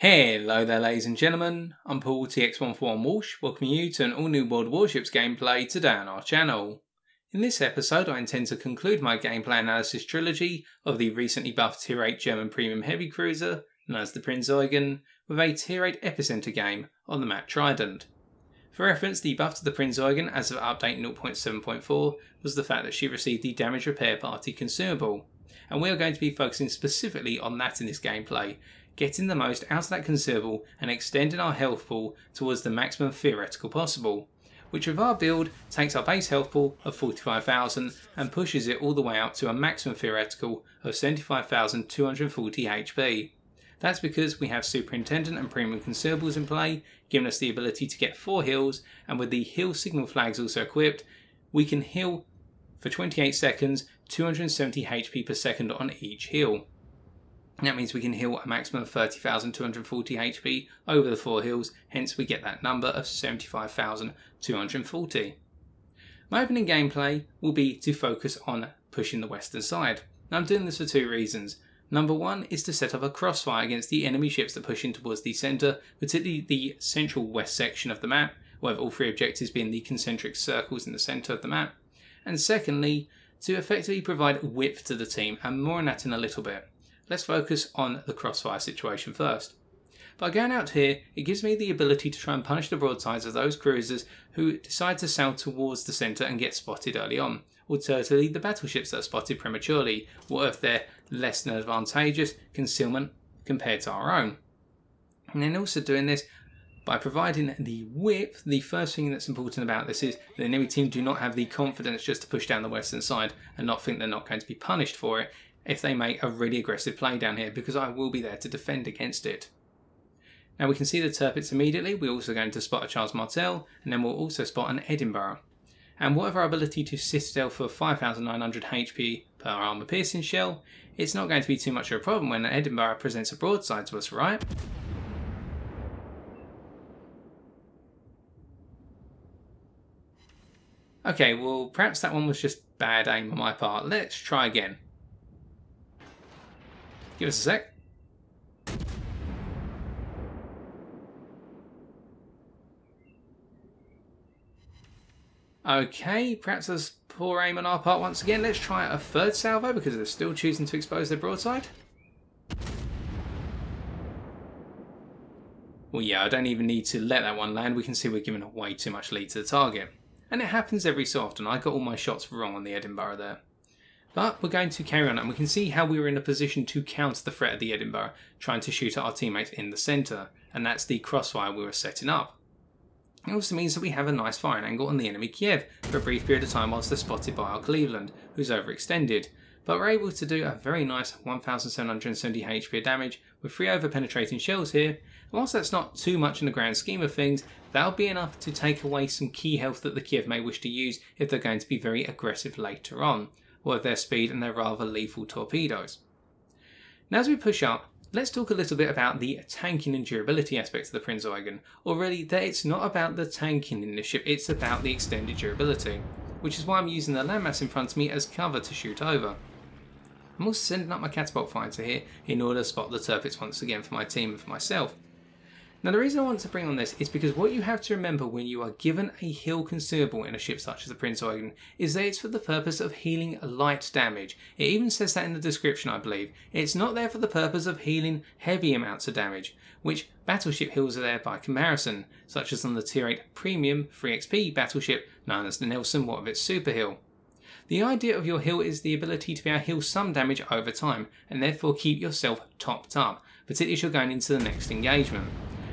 Hello there ladies and gentlemen, I'm Paul TX141 Walsh, welcoming you to an all new World of Warships gameplay today on our channel. In this episode I intend to conclude my gameplay analysis trilogy of the recently buffed Tier 8 German premium heavy cruiser, known as the Prinz Eugen, with a Tier 8 Epicenter game on the map Trident. For reference, the buff to the Prinz Eugen as of update 0.7.4 was the fact that she received the damage repair party consumable, and we are going to be focusing specifically on that in this gameplay, getting the most out of that consumable and extending our health pool towards the maximum theoretical possible, which with our build takes our base health pool of 45,000 and pushes it all the way up to a maximum theoretical of 75,240 HP. That's because we have Superintendent and Premium Consumables in play, giving us the ability to get 4 heals, and with the heal signal flags also equipped, we can heal for 28 seconds 270 HP per second on each heal. That means we can heal a maximum of 30,240 HP over the 4 heals, hence we get that number of 75,240. My opening gameplay will be to focus on pushing the western side. Now I'm doing this for 2 reasons. Number 1 is to set up a crossfire against the enemy ships that push in towards the centre, particularly the central west section of the map, with all 3 objectives being the concentric circles in the centre of the map. And secondly, to effectively provide width to the team, and more on that in a little bit. Let's focus on the crossfire situation first. By going out here, it gives me the ability to try and punish the broadsides of those cruisers who decide to sail towards the centre and get spotted early on. Alternatively, the battleships that are spotted prematurely, or if they're less than advantageous concealment compared to our own. And then also doing this by providing the width. The first thing that's important about this is the enemy team do not have the confidence just to push down the western side and not think they're not going to be punished for it if they make a really aggressive play down here, because I will be there to defend against it. Now we can see the Tirpitz immediately. We're also going to spot a Charles Martel, and then we'll also spot an Edinburgh. And whatever our ability to citadel for 5,900 HP per armor piercing shell, it's not going to be too much of a problem when Edinburgh presents a broadside to us, right? Okay, well perhaps that one was just bad aim on my part. Let's try again. Give us a sec. Okay, perhaps there's poor aim on our part once again. Let's try a third salvo because they're still choosing to expose their broadside. Well, yeah, I don't even need to let that one land. We can see we're giving way too much lead to the target. And it happens every so often. I got all my shots wrong on the Edinburgh there. But we're going to carry on, and we can see how we were in a position to counter the threat of the Edinburgh, trying to shoot at our teammates in the centre, and that's the crossfire we were setting up. It also means that we have a nice firing angle on the enemy Kiev for a brief period of time whilst they're spotted by our Cleveland, who's overextended. But we're able to do a very nice 1,770 HP of damage with 3 over-penetrating shells here, and whilst that's not too much in the grand scheme of things, that'll be enough to take away some key health that the Kiev may wish to use if they're going to be very aggressive later on, or with their speed and their rather lethal torpedoes. Now as we push up, let's talk a little bit about the tanking and durability aspects of the Prinz Eugen, or really that it's not about the tanking in this ship, it's about the extended durability, which is why I'm using the landmass in front of me as cover to shoot over. I'm also sending up my catapult fighter here in order to spot the Tirpitz once again for my team and for myself. Now the reason I want to bring on this is because what you have to remember when you are given a heal consumable in a ship such as the Prinz Eugen is that it's for the purpose of healing light damage. It even says that in the description, I believe. It's not there for the purpose of healing heavy amounts of damage, which battleship heals are there by comparison, such as on the Tier 8 Premium 3XP battleship known as the Nelson, what of its super heal. The idea of your heal is the ability to be able to heal some damage over time and therefore keep yourself topped up, particularly as you're going into the next engagement.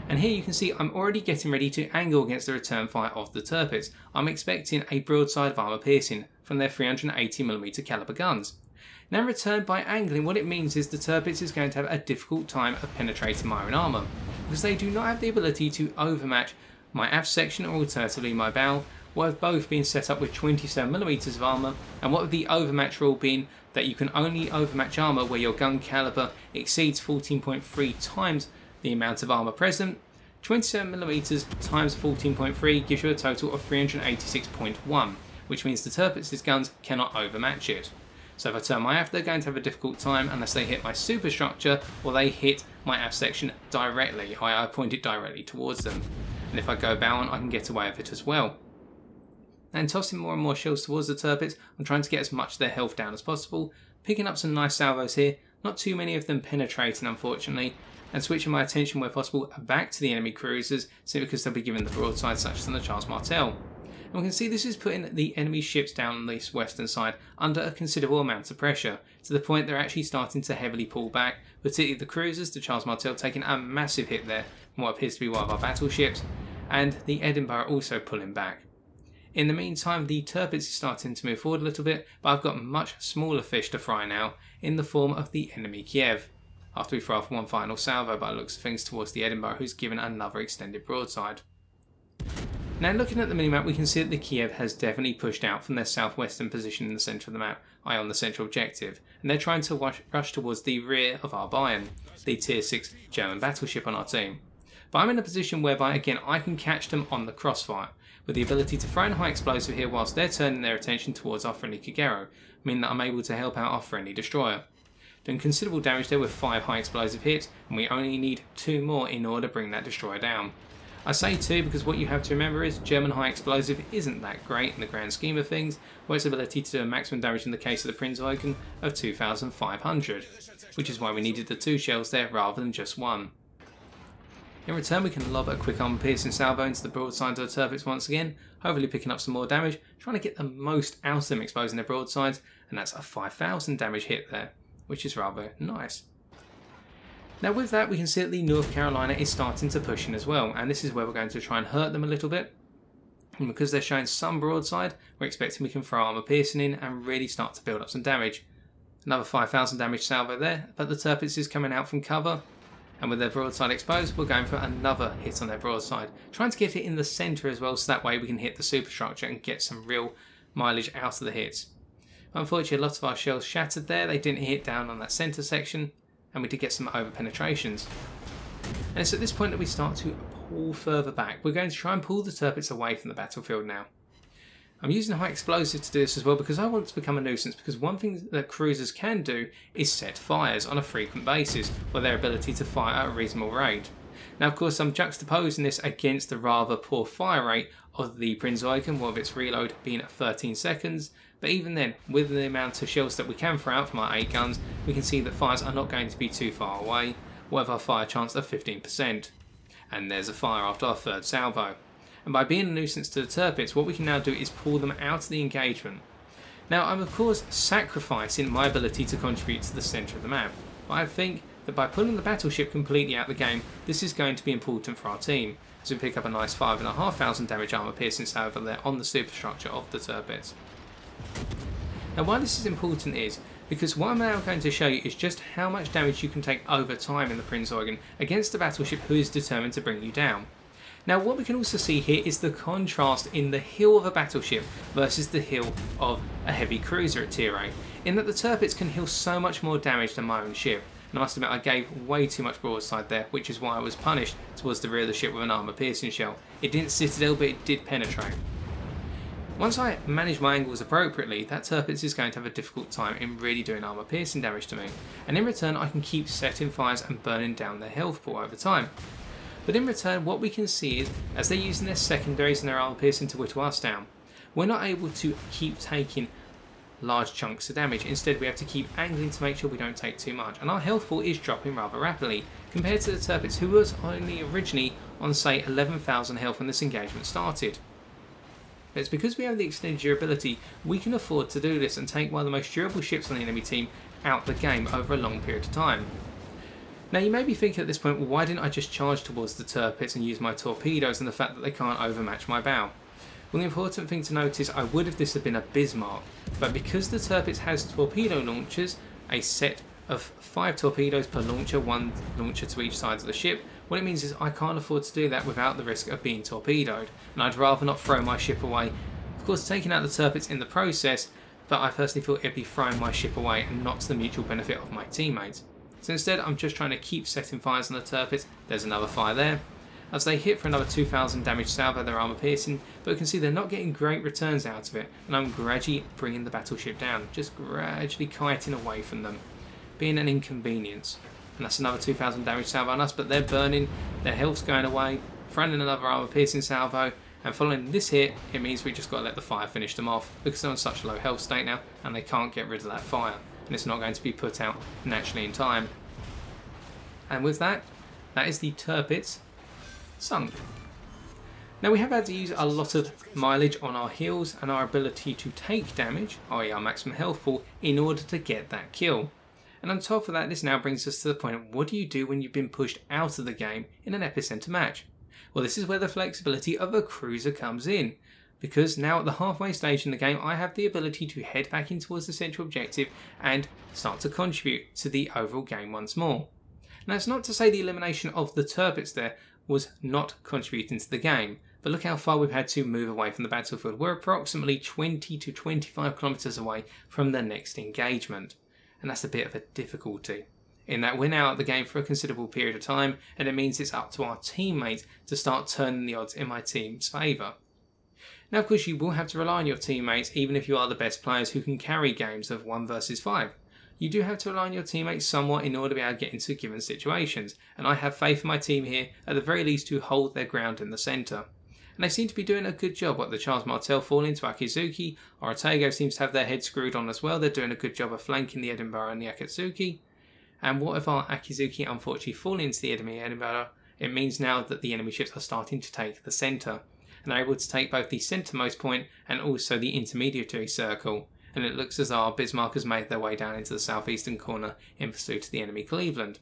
And here you can see I'm already getting ready to angle against the return fire of the Tirpitz. I'm expecting a broadside of armour piercing from their 380mm caliber guns. Now in return, by angling, what it means is the Tirpitz is going to have a difficult time of penetrating my own armour, because they do not have the ability to overmatch my aft section or alternatively my bow, what have both been set up with 27mm of armour, and what with the overmatch rule being that you can only overmatch armour where your gun caliber exceeds 14.3 times the amount of armour present. 27mm times 14.3 gives you a total of 386.1, which means the Tirpitz's guns cannot overmatch it. So if I turn my aft, they're going to have a difficult time unless they hit my superstructure or they hit my AF section directly. I point it directly towards them. And if I go bound, I can get away with it as well. And tossing more and more shells towards the turpets, I'm trying to get as much of their health down as possible, picking up some nice salvos here, not too many of them penetrating unfortunately, and switching my attention where possible back to the enemy cruisers, simply because they'll be given the broadside such as on the Charles Martel. And we can see this is putting the enemy ships down on this western side under a considerable amount of pressure, to the point they're actually starting to heavily pull back, particularly the cruisers, the Charles Martel taking a massive hit there from what appears to be one of our battleships, and the Edinburgh also pulling back. In the meantime, the turpets is starting to move forward a little bit, but I've got much smaller fish to fry now in the form of the enemy Kiev, after we fire off one final salvo by the looks of things towards the Edinburgh, who's given another extended broadside. Now looking at the minimap, we can see that the Kiev has definitely pushed out from their southwestern position in the centre of the map, on the central objective, and they're trying to rush towards the rear of our Bayern, the Tier 6 German battleship on our team. But I'm in a position whereby, again, I can catch them on the crossfire, with the ability to throw in a high explosive here whilst they're turning their attention towards our friendly Kagero, meaning that I'm able to help out our friendly destroyer. Doing considerable damage there with 5 high explosive hits, and we only need 2 more in order to bring that destroyer down. I say 2 because what you have to remember is German high explosive isn't that great in the grand scheme of things, where its ability to do a maximum damage in the case of the Prinz Eugen of 2,500, which is why we needed the 2 shells there rather than just 1. In return, we can lob a quick armor piercing salvo into the broadside of the turpets once again, hopefully picking up some more damage, trying to get the most out of them exposing their broadsides, and that's a 5,000 damage hit there, which is rather nice. Now with that, we can see that the North Carolina is starting to push in as well, and this is where we're going to try and hurt them a little bit. And because they're showing some broadside, we're expecting we can throw armor piercing in and really start to build up some damage. Another 5,000 damage salvo there, but the turpets is coming out from cover, and with their broadside exposed, we're going for another hit on their broadside, trying to get it in the centre as well, so that way we can hit the superstructure and get some real mileage out of the hits. Unfortunately, a lot of our shells shattered there, they didn't hit down on that centre section, and we did get some over penetrations. And it's at this point that we start to pull further back. We're going to try and pull the turpets away from the battlefield now. I'm using high explosive to do this as well because I want to become a nuisance, because one thing that cruisers can do is set fires on a frequent basis, or their ability to fire at a reasonable rate. Now of course I'm juxtaposing this against the rather poor fire rate of the Prinz Eugen, with its reload being at 13 seconds, but even then, with the amount of shells that we can throw out from our 8 guns, we can see that fires are not going to be too far away, with our fire chance of 15%. And there's a fire after our 3rd salvo. And by being a nuisance to the turpets, what we can now do is pull them out of the engagement. Now I'm of course sacrificing my ability to contribute to the centre of the map, but I think that by pulling the battleship completely out of the game, this is going to be important for our team, as we pick up a nice 5,500 damage armor piercing salvo there on the superstructure of the turpets. Now why this is important is because what I'm now going to show you is just how much damage you can take over time in the Prinz Eugen against a battleship who is determined to bring you down. Now what we can also see here is the contrast in the heel of a battleship versus the heel of a heavy cruiser at Tier 8, in that the turpets can heal so much more damage than my own ship. And I must admit I gave way too much broadside there, which is why I was punished towards the rear of the ship with an armor piercing shell. It didn't citadel, but it did penetrate. Once I manage my angles appropriately, that turpets is going to have a difficult time in really doing armor piercing damage to me, and in return I can keep setting fires and burning down their health pool over time. But in return, what we can see is, as they're using their secondaries and their armor piercing to whittle us down, we're not able to keep taking large chunks of damage. Instead we have to keep angling to make sure we don't take too much, and our health pool is dropping rather rapidly compared to the turpets, who was only originally on say 11,000 health when this engagement started. But it's because we have the extended durability, we can afford to do this and take one of the most durable ships on the enemy team out the game over a long period of time. Now you may be thinking at this point, well, why didn't I just charge towards the turpets and use my torpedoes, and the fact that they can't overmatch my bow? Well, the important thing to note is I would if this had been a Bismarck, but because the turpets has torpedo launchers, a set of 5 torpedoes per launcher, 1 launcher to each side of the ship, what it means is I can't afford to do that without the risk of being torpedoed, and I'd rather not throw my ship away. Of course taking out the turpets in the process, but I personally feel it'd be throwing my ship away and not to the mutual benefit of my teammates. So instead I'm just trying to keep setting fires on the turpets. There's another fire there, as they hit for another 2,000 damage salvo their armor piercing, but you can see they're not getting great returns out of it, and I'm gradually bringing the battleship down, just gradually kiting away from them, being an inconvenience. and that's another 2,000 damage salvo on us, but they're burning, their health's going away, throwing in another armor piercing salvo, and following this hit, it means we just got to let the fire finish them off, because they're on such a low health state now, and they can't get rid of that fire, and it's not going to be put out naturally in time. And with that, that is the turrets sunk. Now we have had to use a lot of mileage on our heals and our ability to take damage, i.e. our maximum health pool, in order to get that kill. And on top of that, this now brings us to the point of what do you do when you've been pushed out of the game in an Epicenter match? Well, this is where the flexibility of a cruiser comes in, because now at the halfway stage in the game I have the ability to head back in towards the central objective and start to contribute to the overall game once more. Now it's not to say the elimination of the turrets there was not contributing to the game, but look how far we've had to move away from the battlefield. We're approximately 20 to 25 kilometers away from the next engagement, and that's a bit of a difficulty, in that we're now at the game for a considerable period of time, and it means it's up to our teammates to start turning the odds in my team's favour. Now of course you will have to rely on your teammates, even if you are the best players who can carry games of 1 versus 5. You do have to rely on your teammates somewhat in order to be able to get into given situations, and I have faith in my team here at the very least to hold their ground in the centre. And they seem to be doing a good job. What the Charles Martel fall into Akizuki, Ortego seems to have their head screwed on as well. They're doing a good job of flanking the Edinburgh and the Akatsuki. And what if our Akizuki unfortunately fall into the enemy Edinburgh? It means now that the enemy ships are starting to take the centre, and they're able to take both the centremost point and also the intermediary circle. And it looks as though our Bismarck has made their way down into the southeastern corner in pursuit of the enemy Cleveland.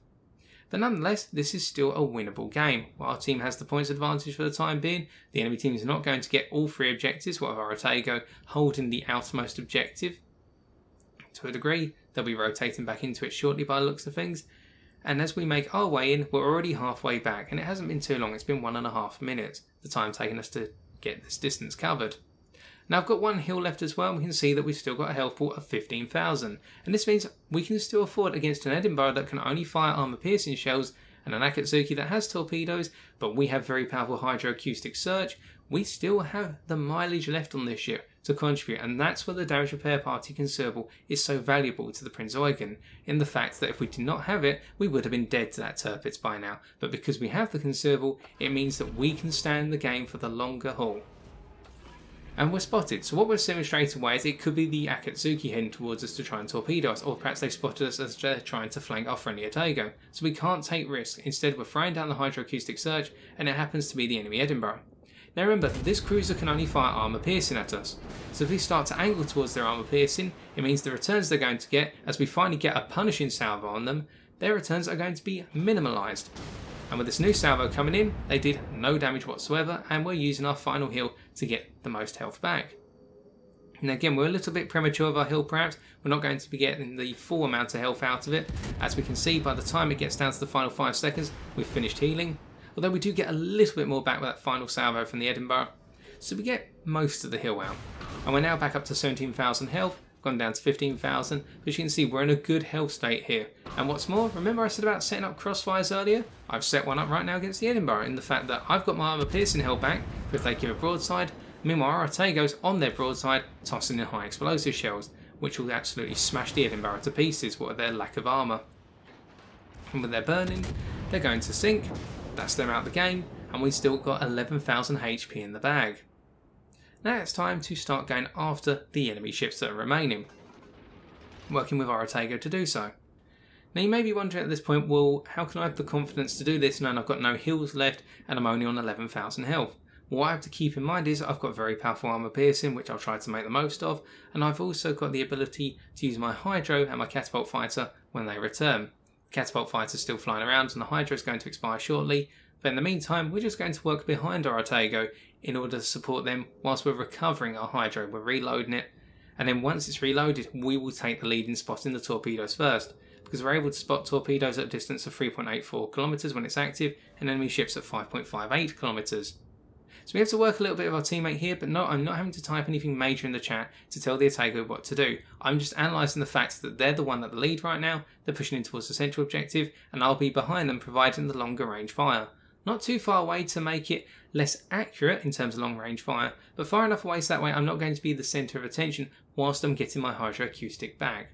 But nonetheless, this is still a winnable game. While our team has the points advantage for the time being, the enemy team is not going to get all 3 objectives, while Ortego holding the outermost objective. To a degree, they'll be rotating back into it shortly by the looks of things. And as we make our way in, we're already halfway back, and it hasn't been too long, it's been 1.5 minutes, the time taken us to get this distance covered. Now I've got 1 hill left as well, and we can see that we've still got a health pool of 15,000, and this means we can still afford against an Edinburgh that can only fire armour piercing shells and an Akatsuki that has torpedoes, but we have very powerful hydroacoustic search. We still have the mileage left on this ship to contribute, and that's where the damage repair party consumable is so valuable to the Prinz Eugen, in the fact that if we did not have it, we would have been dead to that turpits by now, but because we have the consumable, it means that we can stand the game for the longer haul. And we're spotted, so what we're assuming straight away is it could be the Akatsuki heading towards us to try and torpedo us, or perhaps they spotted us as they're trying to flank our friendly Ortego. So we can't take risks, instead we're throwing down the hydroacoustic search, and it happens to be the enemy Edinburgh. Now remember, this cruiser can only fire armour piercing at us, so if we start to angle towards their armour piercing, it means the returns they're going to get, as we finally get a punishing salvo on them, their returns are going to be minimalised. And with this new salvo coming in, they did no damage whatsoever, and we're using our final heal to get the most health back. And again, we're a little bit premature of our heal perhaps, we're not going to be getting the full amount of health out of it. As we can see, by the time it gets down to the final 5 seconds, we've finished healing. Although we do get a little bit more back with that final salvo from the Edinburgh, so we get most of the heal out. And we're now back up to 17,000 health, gone down to 15,000, but as you can see we're in a good health state here. And what's more, remember I said about setting up crossfires earlier? I've set one up right now against the Edinburgh, in the fact that I've got my armour piercing held back for if they give a broadside, meanwhile our Ortego's on their broadside tossing in high explosive shells, which will absolutely smash the Edinburgh to pieces, what with their lack of armour. And with their burning, they're going to sink, that's them out of the game, and we've still got 11,000 HP in the bag. Now it's time to start going after the enemy ships that are remaining, working with our Ortego to do so. Now you may be wondering at this point, well, how can I have the confidence to do this now I've got no heals left and I'm only on 11,000 health? Well, what I have to keep in mind is I've got very powerful armour piercing, which I'll try to make the most of, and I've also got the ability to use my Hydro and my Catapult Fighter when they return. The Catapult Fighter's still flying around and the Hydro is going to expire shortly, but in the meantime we're just going to work behind our Ortego in order to support them whilst we're recovering our Hydro. We're reloading it, and then once it's reloaded we will take the lead in spotting the torpedoes first, because we're able to spot torpedoes at a distance of 3.84 kilometers when it's active and enemy ships at 5.58 kilometers. So we have to work a little bit of our teammate here, but no, I'm not having to type anything major in the chat to tell the Ortego what to do. I'm just analysing the fact that they're the one at the lead right now, they're pushing in towards the central objective, and I'll be behind them providing the longer range fire. Not too far away to make it less accurate in terms of long range fire, but far enough away so that way I'm not going to be the centre of attention whilst I'm getting my hydroacoustic back.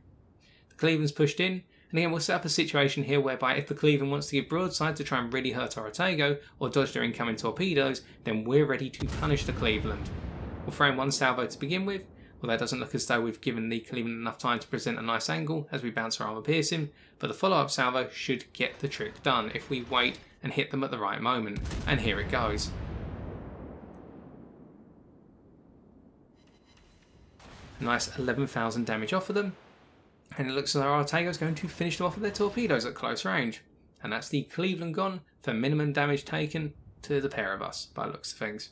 The Cleveland's pushed in, And again, we'll set up a situation here whereby if the Cleveland wants to give broadside to try and really hurt our Otago or dodge their incoming torpedoes, then we're ready to punish the Cleveland. We'll throw in one salvo to begin with. Well, that doesn't look as though we've given the Cleveland enough time to present a nice angle as we bounce our armour piercing, but the follow-up salvo should get the trick done if we wait and hit them at the right moment. And here it goes. A nice 11,000 damage off of them, and it looks as though our Otago is going to finish them off with their torpedoes at close range. And that's the Cleveland gone for minimum damage taken to the pair of us, by the looks of things.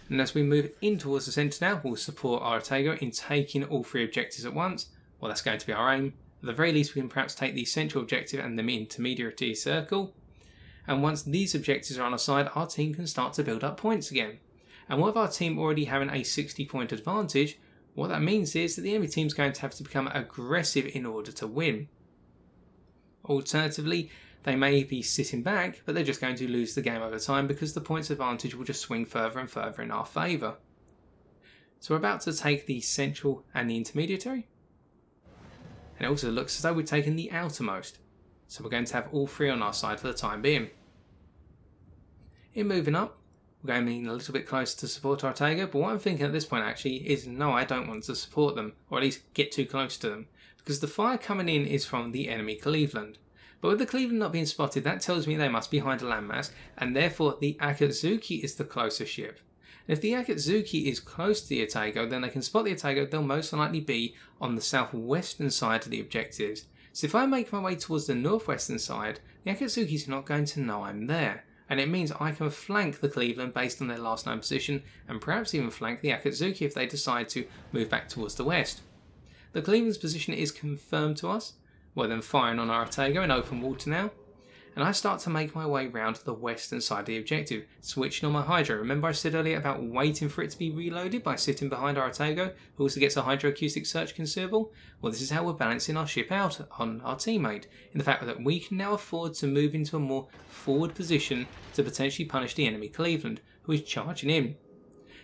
And as we move in towards the centre now, we'll support our Otago in taking all three objectives at once. Well, that's going to be our aim. At the very least, we can perhaps take the central objective and the intermediary circle. And once these objectives are on our side, our team can start to build up points again. And with our team already having a 60-point advantage, what that means is that the enemy team's going to have to become aggressive in order to win. Alternatively, they may be sitting back, but they're just going to lose the game over time because the points advantage will just swing further and further in our favour. So we're about to take the central and the intermediary. And it also looks as though we've taken the outermost. So we're going to have all three on our side for the time being. In moving up, we're going to be a little bit closer to support our Otago, but what I'm thinking at this point actually is no, I don't want to support them, or at least get too close to them, because the fire coming in is from the enemy Cleveland. But with the Cleveland not being spotted, that tells me they must be behind a landmass, and therefore the Akatsuki is the closest ship. And if the Akatsuki is close to the Otago, then they can spot the Otago. They'll most likely be on the southwestern side of the objectives. So if I make my way towards the northwestern side, the Akatsuki's not going to know I'm there. And it means I can flank the Cleveland based on their last known position, and perhaps even flank the Akatsuki if they decide to move back towards the west. The Cleveland's position is confirmed to us. We're then firing on our Otago in open water now, and I start to make my way round to the western side of the objective, switching on my Hydro. Remember I said earlier about waiting for it to be reloaded by sitting behind our Otago, who also gets a hydroacoustic search consumable? Well, this is how we're balancing our ship out on our teammate, in the fact that we can now afford to move into a more forward position to potentially punish the enemy Cleveland, who is charging in.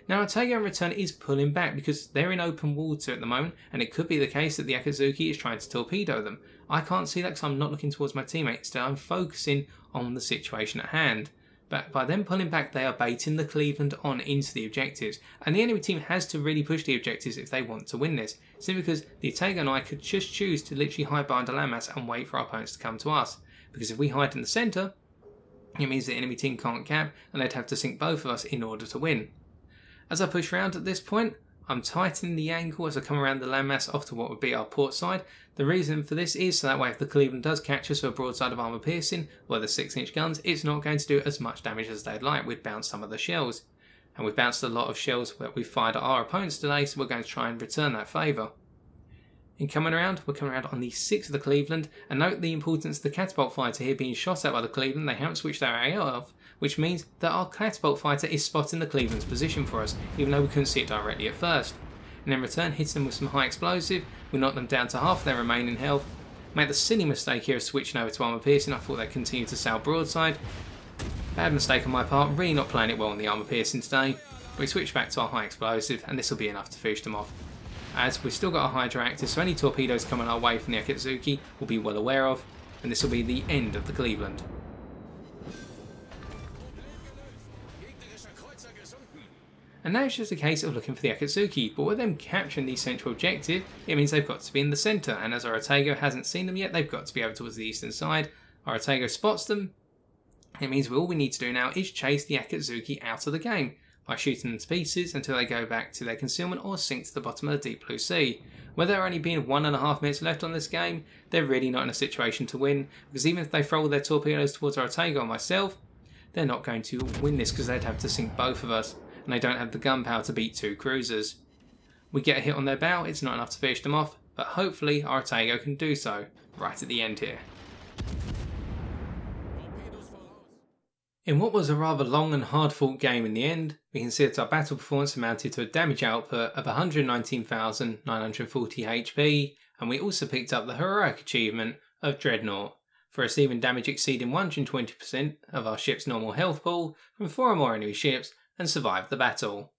Now Otago in return is pulling back because they're in open water at the moment, and it could be the case that the Akatsuki is trying to torpedo them. I can't see that because I'm not looking towards my teammates, so I'm focusing on the situation at hand. But by them pulling back, they are baiting the Cleveland on into the objectives, and the enemy team has to really push the objectives if they want to win this, simply because the Otago and I could just choose to literally hide behind a landmass and wait for our opponents to come to us. Because if we hide in the centre, it means the enemy team can't cap, and they'd have to sink both of us in order to win. As I push around at this point, I'm tightening the angle as I come around the landmass off to what would be our port side. The reason for this is so that way if the Cleveland does catch us for a broadside of armour piercing, or the 6-inch guns, it's not going to do as much damage as they'd like. We'd bounce some of the shells. And we've bounced a lot of shells that we've fired at our opponents today, so we're going to try and return that favour. In coming around, we're coming around on the 6 of the Cleveland, and note the importance of the catapult fighter here being shot at by the Cleveland. They haven't switched their AO off, which means that our catapult fighter is spotting the Cleveland's position for us, even though we couldn't see it directly at first. And in return, hitting them with some high explosive, we knock them down to half their remaining health. Make the silly mistake here of switching over to armour piercing. I thought they'd continue to sail broadside. Bad mistake on my part, really not playing it well on the armour piercing today. But we switch back to our high explosive, and this will be enough to finish them off. As we've still got our Hydra active, so any torpedoes coming our way from the Akatsuki we'll be well aware of, and this will be the end of the Cleveland. And now it's just a case of looking for the Akatsuki, but with them capturing the central objective, it means they've got to be in the centre, and as our Otago hasn't seen them yet, they've got to be over towards the eastern side. Our Otago spots them. It means all we need to do now is chase the Akatsuki out of the game, by shooting them to pieces until they go back to their concealment or sink to the bottom of the deep blue sea. With there only being 1.5 minutes left on this game, they're really not in a situation to win, because even if they throw all their torpedoes towards our Otago and myself, they're not going to win this because they'd have to sink both of us, and they don't have the gunpowder to beat 2 cruisers. We get a hit on their bow, it's not enough to finish them off, but hopefully our Otago can do so, right at the end here. In what was a rather long and hard-fought game in the end, we can see that our battle performance amounted to a damage output of 119,940 HP, and we also picked up the heroic achievement of Dreadnought, for receiving damage exceeding 120% of our ship's normal health pool from 4 or more enemy ships and survived the battle.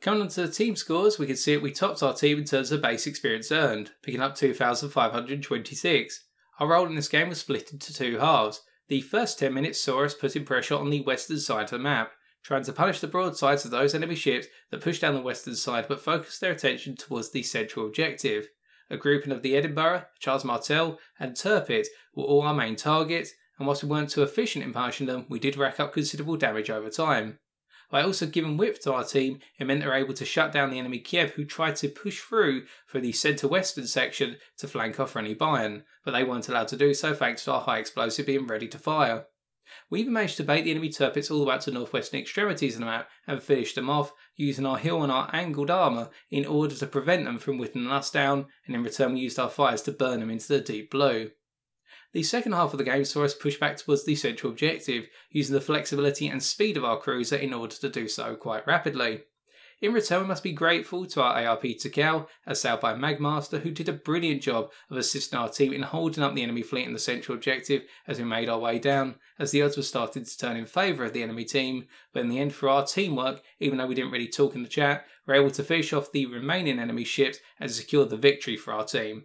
Coming on to the team scores, we can see that we topped our team in terms of base experience earned, picking up 2,526. Our role in this game was split into two halves. The first 10 minutes saw us putting pressure on the western side of the map, trying to punish the broadsides of those enemy ships that pushed down the western side but focused their attention towards the central objective. A grouping of the Edinburgh, Charles Martel and Tirpitz were all our main targets, and whilst we weren't too efficient in punishing them, we did rack up considerable damage over time. By also giving width to our team, it meant they were able to shut down the enemy Kiev who tried to push through for the centre-western section to flank off any Bayern, but they weren't allowed to do so thanks to our high explosive being ready to fire. We even managed to bait the enemy Tirpitz all the way out to northwestern extremities of the map and finished them off using our hill and our angled armour in order to prevent them from whittling us down, and in return we used our fires to burn them into the deep blue. The second half of the game saw us push back towards the central objective, using the flexibility and speed of our cruiser in order to do so quite rapidly. In return, we must be grateful to our ARP Tikal, as sailed by Magmaster, who did a brilliant job of assisting our team in holding up the enemy fleet in the central objective as we made our way down, as the odds were starting to turn in favour of the enemy team, but in the end for our teamwork, even though we didn't really talk in the chat, we were able to finish off the remaining enemy ships and secure the victory for our team.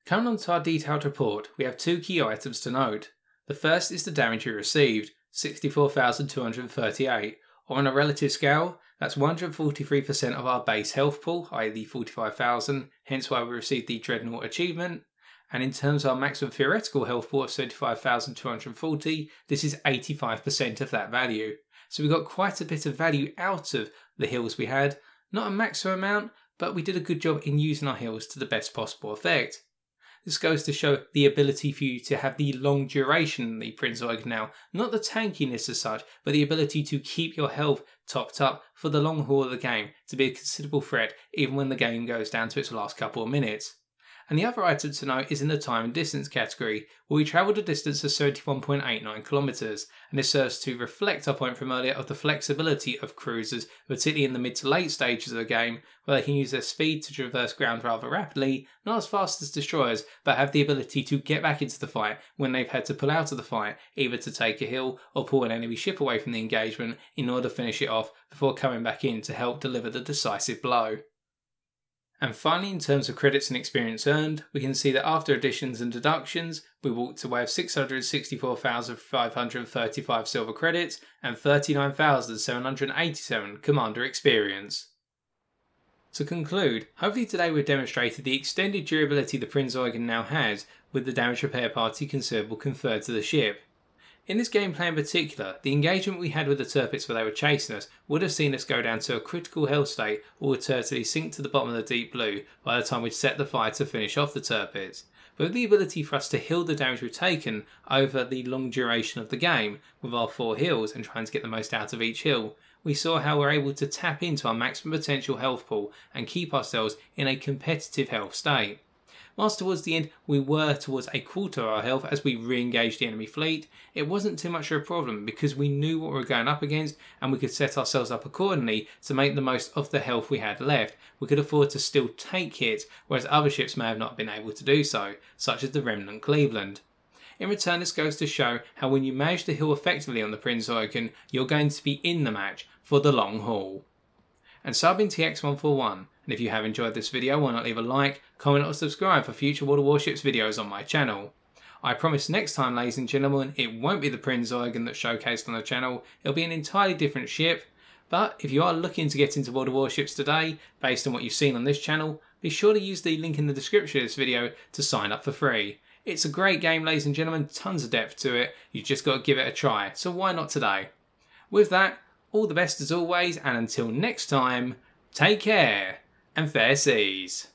Coming on to our detailed report, we have two key items to note. The first is the damage we received, 64,238, or on a relative scale, that's 143% of our base health pool, i.e. the 45,000, hence why we received the Dreadnought achievement. And in terms of our maximum theoretical health pool of 75,240, this is 85% of that value. So we got quite a bit of value out of the heals we had, not a maximum amount, but we did a good job in using our heals to the best possible effect. This goes to show the ability for you to have the long duration in the Prinz Eugen now, not the tankiness as such, but the ability to keep your health topped up for the long haul of the game, to be a considerable threat even when the game goes down to its last couple of minutes. And the other item to note is in the time and distance category, where we travelled a distance of 31.89 kilometres, and this serves to reflect our point from earlier of the flexibility of cruisers, particularly in the mid to late stages of the game, where they can use their speed to traverse ground rather rapidly, not as fast as destroyers, but have the ability to get back into the fight when they've had to pull out of the fight, either to take a hill or pull an enemy ship away from the engagement in order to finish it off before coming back in to help deliver the decisive blow. And finally, in terms of credits and experience earned, we can see that after additions and deductions, we walked away with 664,535 silver credits and 39,787 commander experience. To conclude, hopefully today we've demonstrated the extended durability the Prinz Eugen now has with the damage repair party consumable conferred to the ship. In this gameplay in particular, the engagement we had with the Tirpitz where they were chasing us would have seen us go down to a critical health state or turtily sink to the bottom of the deep blue by the time we'd set the fire to finish off the Tirpitz. But with the ability for us to heal the damage we've taken over the long duration of the game with our 4 heals and trying to get the most out of each heal, we saw how we're able to tap into our maximum potential health pool and keep ourselves in a competitive health state. Whilst towards the end we were towards a quarter of our health as we re-engaged the enemy fleet, it wasn't too much of a problem because we knew what we were going up against and we could set ourselves up accordingly to make the most of the health we had left. We could afford to still take hits, whereas other ships may have not been able to do so, such as the Remnant Cleveland. In return, this goes to show how when you manage to heal effectively on the Prinz Eugen, you're going to be in the match for the long haul. And so I've been TX141, and if you have enjoyed this video, why not leave a like, comment or subscribe for future World of Warships videos on my channel. I promise next time, ladies and gentlemen, it won't be the Prinz Eugen that's showcased on the channel, it'll be an entirely different ship. But if you are looking to get into World of Warships today, based on what you've seen on this channel, be sure to use the link in the description of this video to sign up for free. It's a great game, ladies and gentlemen, tons of depth to it, you've just got to give it a try, so why not today? With that, all the best as always, and until next time, take care and fair seas.